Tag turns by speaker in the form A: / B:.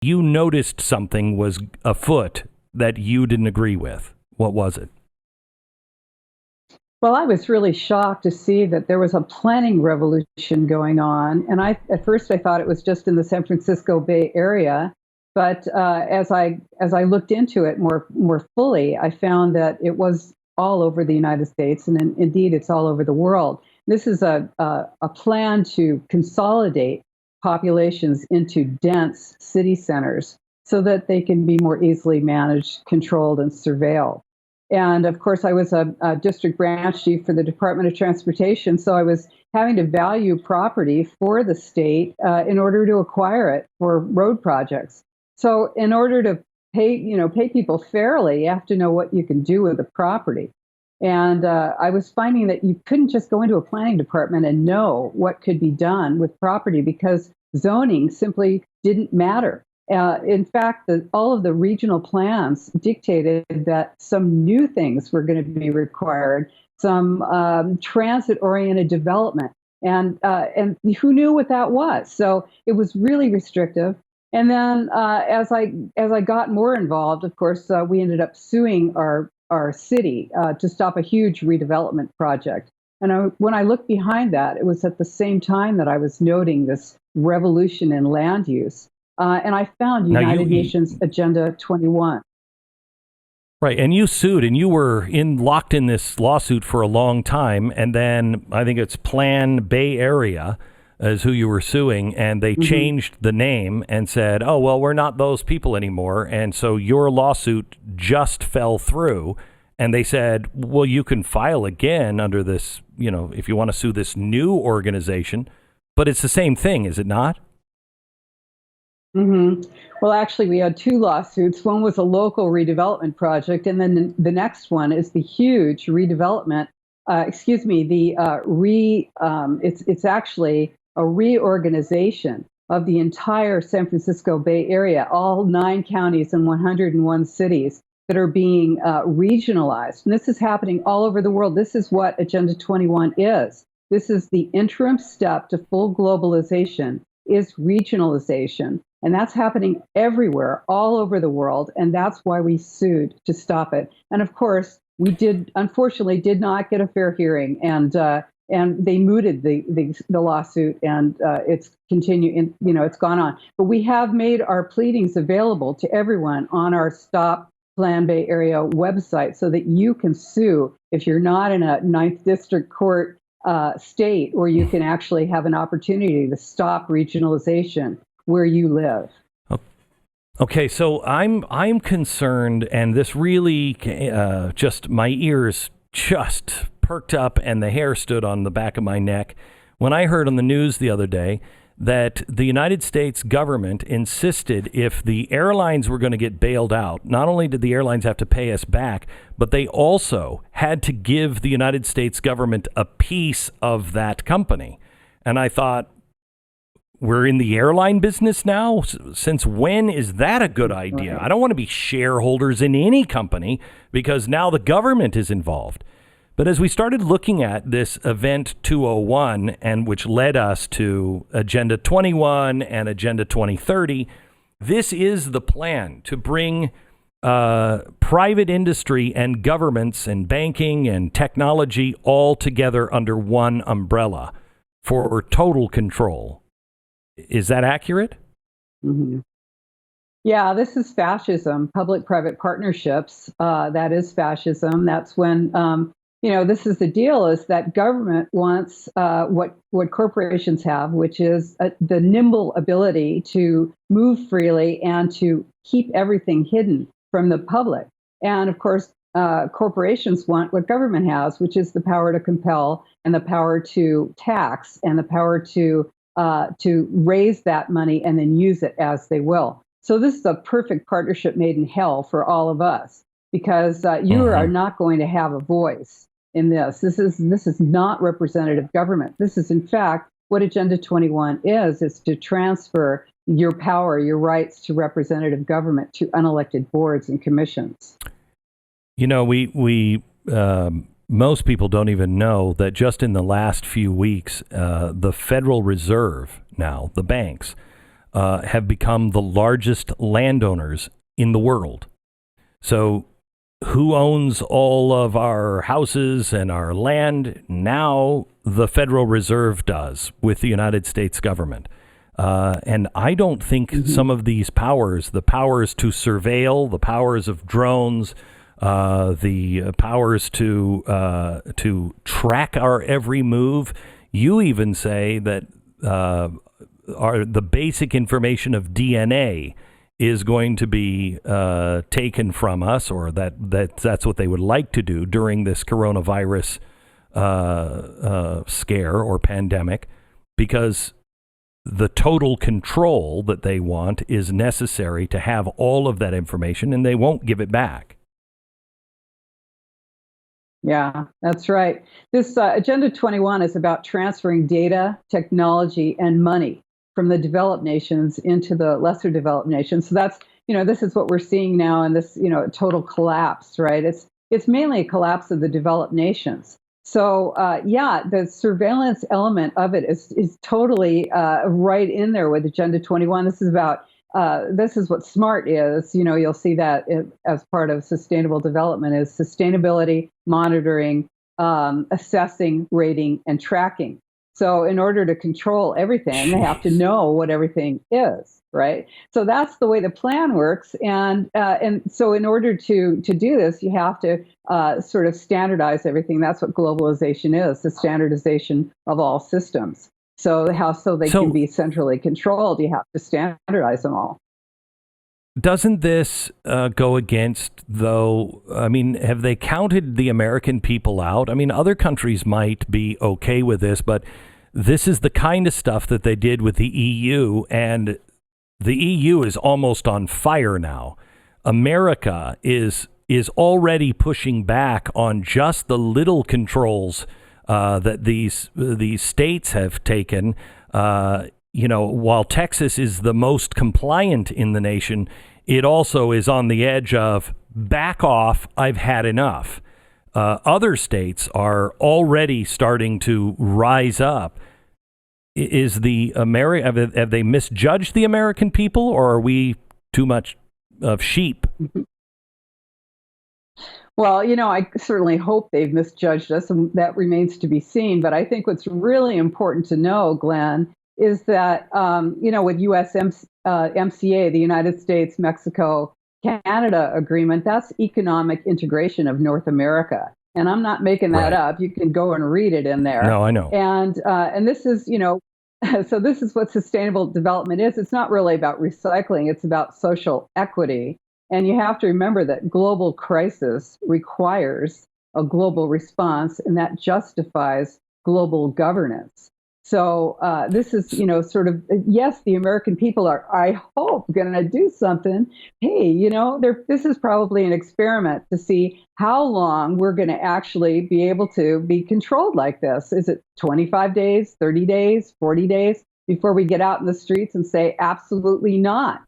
A: you noticed something was afoot that you didn't agree with. What was it?
B: Well, I was really shocked to see that there was a planning revolution going on, and at first I thought it was just in the San Francisco Bay Area, but as I looked into it more fully, I found that it was all over the United States, and indeed it's all over the world. This is a plan to consolidate populations into dense city centers so that they can be more easily managed, controlled, and surveilled. And of course, I was a district branch chief for the Department of Transportation, so I was having to value property for the state in order to acquire it for road projects. So, in order to pay people fairly, you have to know what you can do with the property. And I was finding that you couldn't just go into a planning department and know what could be done with property because zoning simply didn't matter. In fact, all of the regional plans dictated that some new things were going to be required, some transit-oriented development, and who knew what that was? So it was really restrictive. And then as I got more involved, of course, we ended up suing our city to stop a huge redevelopment project. And when I looked behind that, it was at the same time that I was noting this revolution in land use. And I found
A: Now
B: United Nations Agenda 21.
A: right, and you sued, and you were locked in this lawsuit for a long time, and then I think it's Plan Bay Area is who you were suing, and they changed the name and said, "Oh well, we're not those people anymore," and so your lawsuit just fell through, and they said, "Well, you can file again under this, if you want to sue this new organization, but it's the same thing, is it not?"
B: hmm Well, actually, we had two lawsuits. One was a local redevelopment project, and then the next one is the huge redevelopment. Excuse me, it's actually a reorganization of the entire San Francisco Bay Area, all 9 counties and 101 cities that are being regionalized. And this is happening all over the world. This is what Agenda 21 is. This is the interim step to full globalization is regionalization. And that's happening everywhere, all over the world. And that's why we sued to stop it. And of course, we unfortunately did not get a fair hearing. And they mooted the lawsuit, and it's continued. It's gone on. But we have made our pleadings available to everyone on our Stop Plan Bay Area website, so that you can sue if you're not in a Ninth District Court state, or you can actually have an opportunity to stop regionalization where you live.
A: Okay, so I'm concerned, and this really just my ears just perked up and the hair stood on the back of my neck when I heard on the news the other day that the United States government insisted if the airlines were going to get bailed out, not only did the airlines have to pay us back, but they also had to give the United States government a piece of that company. And I thought, we're in the airline business now? Since when is that a good idea? I don't want to be shareholders in any company because now the government is involved. But as we started looking at this Event 201, and which led us to Agenda 21 and Agenda 2030, this is the plan to bring private industry and governments and banking and technology all together under one umbrella for total control. Is that accurate?
B: Mm-hmm. Yeah, this is fascism, public-private partnerships. That is fascism. That's when, this is the deal, is that government wants what corporations have, which is the nimble ability to move freely and to keep everything hidden from the public. And of course, corporations want what government has, which is the power to compel and the power to tax and the power to raise that money and then use it as they will. So this is a perfect partnership made in hell for all of us, because you are not going to have a voice in this. This is not representative government. This is, in fact, what Agenda 21 is to transfer your power, your rights to representative government to unelected boards and commissions.
A: We most people don't even know that just in the last few weeks, the Federal Reserve now, the banks, have become the largest landowners in the world. So who owns all of our houses and our land? Now the Federal Reserve does with the United States government. And I don't think some of these powers, the powers to surveil, the powers of drones, the powers to track our every move. You even say that the basic information of DNA is going to be taken from us, or that's what they would like to do during this coronavirus scare or pandemic, because the total control that they want is necessary to have all of that information, and they won't give it back.
B: Yeah, that's right. This Agenda 21 is about transferring data, technology, and money from the developed nations into the lesser developed nations. So that's, this is what we're seeing now in this, total collapse, right? It's mainly a collapse of the developed nations. So, the surveillance element of it is totally right in there with Agenda 21. This is what SMART is. You'll see that as part of sustainable development is sustainability, monitoring, assessing, rating, and tracking. So in order to control everything, they have to know what everything is, right? So that's the way the plan works. And so in order to do this, you have to sort of standardize everything. That's what globalization is, the standardization of all systems. So they can be centrally controlled, you have to standardize them all.
A: Doesn't this go against, though? I mean, have they counted the American people out? I mean, other countries might be okay with this, but this is the kind of stuff that they did with the EU, and the EU is almost on fire now. America is already pushing back on just the little controls that these states have taken. While Texas is the most compliant in the nation, it also is on the edge of back off, I've had enough. Other states are already starting to rise up. Have they misjudged the American people, or are we too much of sheep?
B: Well, I certainly hope they've misjudged us, and that remains to be seen. But I think what's really important to know, Glenn, is that, with USMCA, the United States, Mexico, Canada agreement, that's economic integration of North America. And I'm not making that up. You can go and read it in there.
A: No, I know.
B: And this is, so this is what sustainable development is. It's not really about recycling. It's about social equity. And you have to remember that global crisis requires a global response, and that justifies global governance. So this is, sort of, yes, the American people are, I hope, going to do something. Hey, this is probably an experiment to see how long we're going to actually be able to be controlled like this. Is it 25 days, 30 days, 40 days before we get out in the streets and say, absolutely not?